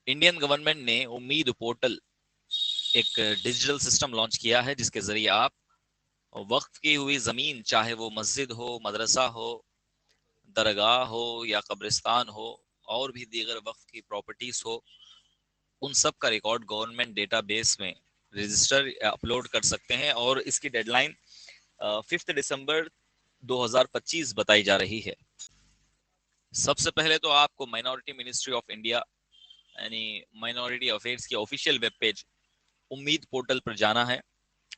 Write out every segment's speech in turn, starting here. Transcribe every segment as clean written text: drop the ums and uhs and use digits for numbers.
Indian government ने उम्मीद portal एक डिजिटल सिस्टम लॉन्च किया है जिसके जरिए आप वक्फ की हुई जमीन, चाहे वो मस्जिद हो, मदरसा हो, दरगाह हो या कब्रिस्तान हो, और भी दीगर वक्फ की प्रॉपर्टीज हो, उन सब का रिकॉर्ड गवर्नमेंट डेटाबेस में रजिस्टर अपलोड कर सकते हैं। और इसकी डेडलाइन 5 दिसंबर 2025 बताई जा रही है। सबसे पहले तो आपको माइनॉरिटी मिनिस्ट्री ऑफ इंडिया यानी माइनॉरिटी अफेयर्स की ऑफिशियल वेब पेज उम्मीद पोर्टल पर जाना है।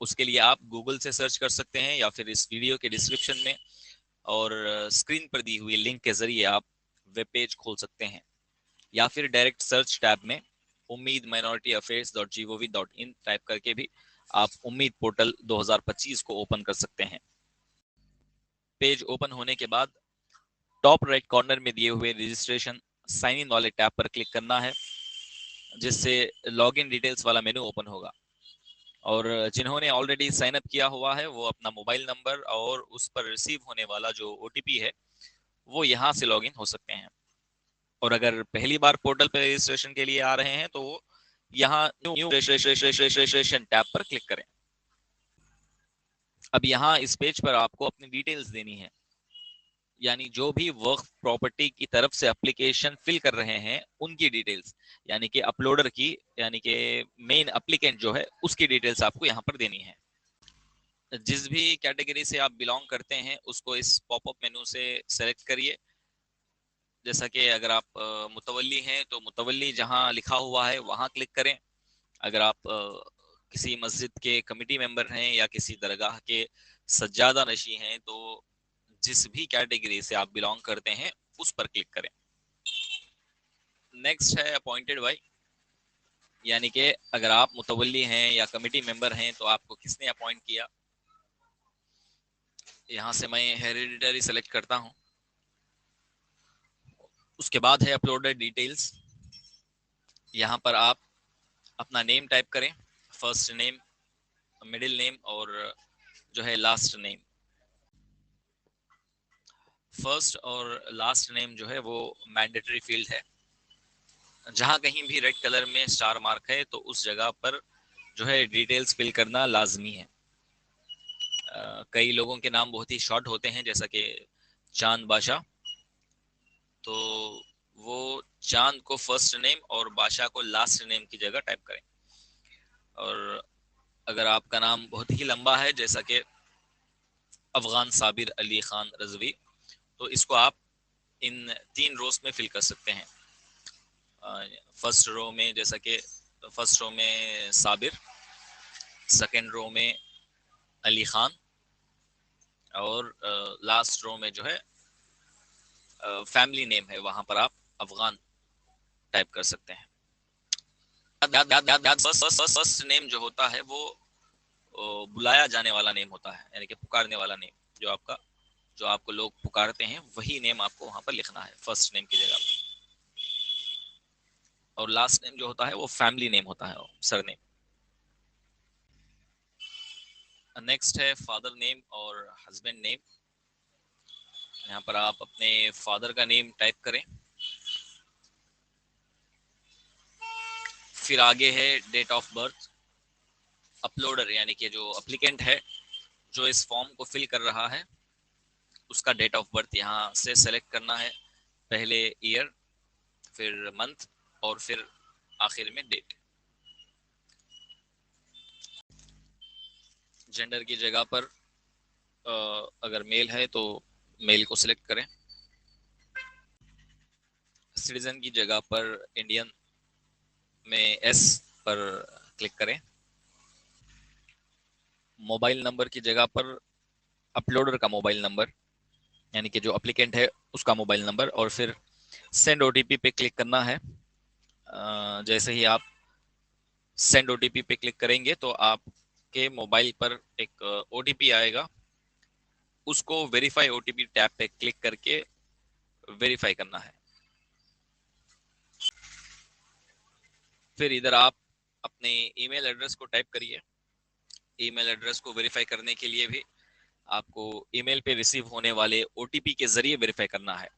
उसके लिए आप गूगल से सर्च कर सकते हैं या फिर इस वीडियो के डिस्क्रिप्शन में और स्क्रीन पर दी हुई लिंक के जरिए आप वेब पेज खोल सकते हैं, या फिर डायरेक्ट सर्च टैब में उम्मीद माइनॉरिटी अफेयर्स .gov.in टाइप करके भी आप उम्मीद पोर्टल 2025 को ओपन कर सकते हैं। पेज ओपन होने के बाद टॉप राइट कॉर्नर में दिए हुए रजिस्ट्रेशन साइन इन वाले टैब पर क्लिक करना है, जिससे लॉगिन डिटेल्स वाला मेनू ओपन होगा। और जिन्होंने ऑलरेडी साइन अप किया हुआ है वो अपना मोबाइल नंबर और उस पर रिसीव होने वाला जो ओटीपी है वो यहाँ से लॉगिन हो सकते हैं। और अगर पहली बार पोर्टल पे रजिस्ट्रेशन के लिए आ रहे हैं तो यहाँ न्यू रजिस्ट्रेशन टैब पर क्लिक करें। अब यहाँ इस पेज पर आपको अपनी डिटेल्स देनी है, यानी जो भी वक्फ प्रॉपर्टी की तरफ से एप्लीकेशन फिल कर रहे हैं उनकी डिटेल्स, यानी कि अपलोडर की, यानी कि मेन एप्लीकेंट जो है उसकी डिटेल्स आपको यहाँ पर देनी है। जिस भी कैटेगरी से आप बिलोंग करते हैं उसको इस पॉपअप मेनू से सेलेक्ट करिए। जैसा कि अगर आप मुतवल्ली हैं तो मुतवल्ली जहां लिखा हुआ है वहां क्लिक करें। अगर आप किसी मस्जिद के कमिटी मेंबर हैं या किसी दरगाह के सज्जादा नशी हैं तो जिस भी कैटेगरी से आप बिलोंग करते हैं उस पर क्लिक करें। नेक्स्ट है अपॉइंटेड बाय, यानी कि अगर आप मुतवल्ली हैं या कमिटी मेंबर हैं तो आपको किसने अपॉइंट किया। यहाँ से मैं हेरिडिटरी सेलेक्ट करता हूँ। उसके बाद है अपलोडेड डिटेल्स। यहाँ पर आप अपना नेम टाइप करें, फर्स्ट नेम, मिडिल नेम और जो है लास्ट नेम। फर्स्ट और लास्ट नेम जो है वो मैंडेटरी फील्ड है। जहां कहीं भी रेड कलर में स्टार मार्क है तो उस जगह पर जो है डिटेल्स फिल करना लाजमी है। कई लोगों के नाम बहुत ही शॉर्ट होते हैं, जैसा कि चांद बादशाह, तो वो चांद को फर्स्ट नेम और बादशाह को लास्ट नेम की जगह टाइप करें। और अगर आपका नाम बहुत ही लंबा है जैसा कि अफगान साबिर अली खान रजवी, तो इसको आप इन 3 रोज में फिल कर सकते हैं। फर्स्ट रो में जैसा कि फर्स्ट रो में साबिर, सेकंड रो में अली खान और लास्ट रो में जो है फैमिली नेम है वहां पर आप अफगान टाइप कर सकते हैं। फर्स्ट नेम जो होता है वो बुलाया जाने वाला नेम होता है, यानी कि पुकारने वाला नेम, जो आपको लोग पुकारते हैं वही नेम आपको वहां पर लिखना है फर्स्ट नेम की जगह पर। और लास्ट नेम जो होता है वो फैमिली नेम होता है, सरनेम। नेक्स्ट है फादर नेम और हस्बैंड नेम। यहाँ पर आप अपने फादर का नेम टाइप करें। फिर आगे है डेट ऑफ बर्थ। अपलोडर यानी कि जो एप्लीकेंट है जो इस फॉर्म को फिल कर रहा है उसका डेट ऑफ बर्थ यहाँ से सेलेक्ट करना है। पहले ईयर, फिर मंथ और फिर आखिर में डेट। जेंडर की जगह पर अगर मेल है तो मेल को सिलेक्ट करें। सिटीजन की जगह पर इंडियन में एस पर क्लिक करें। मोबाइल नंबर की जगह पर अपलोडर का मोबाइल नंबर, यानी कि जो एप्लीकेंट है उसका मोबाइल नंबर, और फिर सेंड ओटीपी पे क्लिक करना है। जैसे ही आप सेंड ओटीपी पे क्लिक करेंगे तो आपके मोबाइल पर एक ओटीपी आएगा, उसको वेरीफाई ओटीपी टैब पे क्लिक करके वेरीफाई करना है। फिर इधर आप अपने ईमेल एड्रेस को टाइप करिए। ईमेल एड्रेस को वेरीफाई करने के लिए भी आपको ईमेल पे रिसीव होने वाले ओटीपी के जरिए वेरीफाई करना है।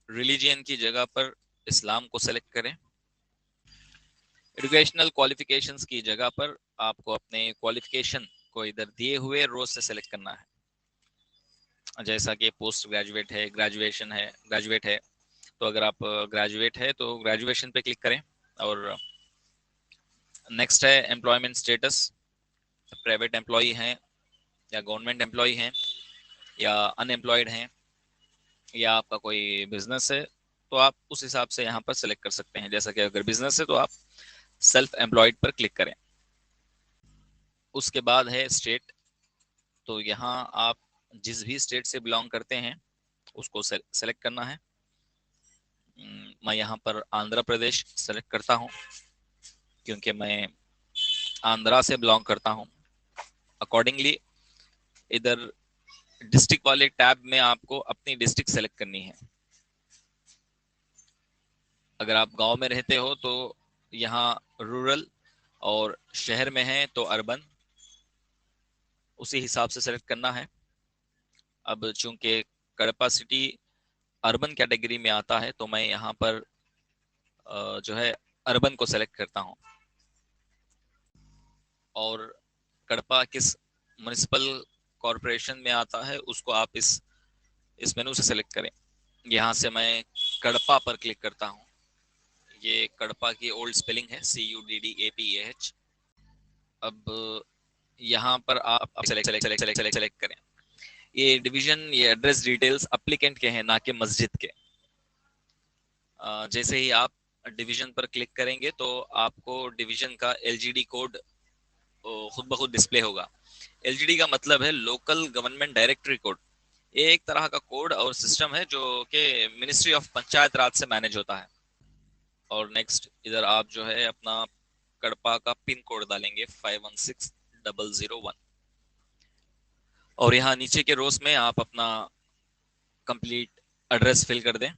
रिलीजियन की जगह पर इस्लाम को सेलेक्ट करें। एजुकेशनल क्वालिफिकेशंस की जगह पर आपको अपने क्वालिफिकेशन को इधर दिए हुए रो से सेलेक्ट करना है। जैसा कि पोस्ट ग्रेजुएट है, ग्रेजुएशन है, ग्रेजुएट है, तो अगर आप ग्रेजुएट है तो ग्रेजुएशन पे क्लिक करें। और नेक्स्ट है एम्प्लॉयमेंट स्टेटस, प्राइवेट एम्प्लॉय हैं या गवर्नमेंट एम्प्लॉय हैं या अनएम्प्लॉयड हैं या आपका कोई बिजनेस है, तो आप उस हिसाब से यहाँ पर सेलेक्ट कर सकते हैं। जैसा कि अगर बिजनेस है तो आप सेल्फ एम्प्लॉयड पर क्लिक करें। उसके बाद है स्टेट, तो यहाँ आप जिस भी स्टेट से बिलोंग करते हैं उसको सेलेक्ट करना है। मैं यहाँ पर आंध्र प्रदेश सेलेक्ट करता हूँ क्योंकि मैं आंध्रा से बिलोंग करता हूँ। अकॉर्डिंगली इधर डिस्ट्रिक्ट वाले टैब में आपको अपनी डिस्ट्रिक्ट सेलेक्ट करनी है। अगर आप गांव में रहते हो तो यहाँ रूरल, और शहर में है तो अर्बन, उसी हिसाब से सेलेक्ट करना है। अब चूंकि कड़पा सिटी अर्बन कैटेगरी में आता है तो मैं यहाँ पर जो है अर्बन को सेलेक्ट करता हूँ। और कड़पा किस म्युनिसिपल कॉरपोरेशन में आता है उसको आप इस मेनू से सेलेक्ट करें। यहाँ से मैं कड़पा पर क्लिक करता हूँ। ये कड़पा की ओल्ड स्पेलिंग है, CUDDAPAH। अब यहाँ पर आप सेलेक्ट करें। ये डिवीजन, ये एड्रेस डिटेल्स एप्लीकेंट के हैं, ना कि मस्जिद के। जैसे ही आप डिवीजन पर क्लिक करेंगे तो आपको डिवीजन का LGD कोड खुद ब खुद डिस्प्ले होगा। LGD का मतलब है लोकल गवर्नमेंट डायरेक्टरी कोड। ये एक तरह का कोड और सिस्टम है जो कि मिनिस्ट्री ऑफ पंचायत राज से मैनेज होता है। और नेक्स्ट इधर आप जो है अपना कड़पा का पिन कोड डालेंगे 516001। और यहाँ नीचे के रोज में आप अपना कंप्लीट एड्रेस फिल कर दें।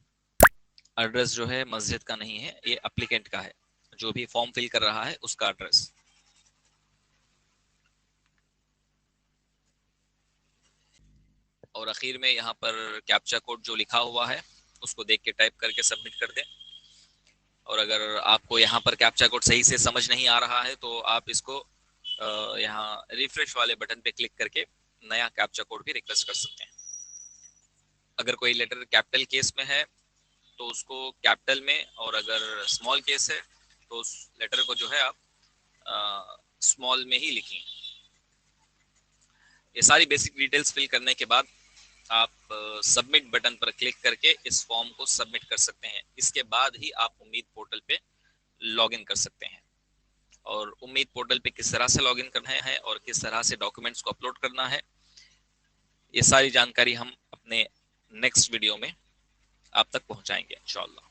एड्रेस जो है मस्जिद का नहीं है, ये एप्लीकेंट का है, जो भी फॉर्म फिल कर रहा है उसका एड्रेस। और आखिर में यहाँ पर कैप्चा कोड जो लिखा हुआ है उसको देख के टाइप करके सबमिट कर दें। और अगर आपको यहाँ पर कैप्चा कोड सही से समझ नहीं आ रहा है तो आप इसको यहाँ रिफ्रेश वाले बटन पे क्लिक करके नया कैप्चा कोड भी रिक्वेस्ट कर सकते हैं। अगर कोई लेटर कैपिटल केस में है तो उसको कैपिटल में, और अगर स्मॉल केस है तो उस लेटर को जो है आप स्मॉल में ही लिखें। ये सारी बेसिक डिटेल्स फिल करने के बाद आप सबमिट बटन पर क्लिक करके इस फॉर्म को सबमिट कर सकते हैं। इसके बाद ही आप उम्मीद पोर्टल पे लॉगिन कर सकते हैं। और उम्मीद पोर्टल पे किस तरह से लॉगिन करना है और किस तरह से डॉक्यूमेंट्स को अपलोड करना है, ये सारी जानकारी हम अपने नेक्स्ट वीडियो में आप तक पहुंचाएंगे इंशाअल्लाह।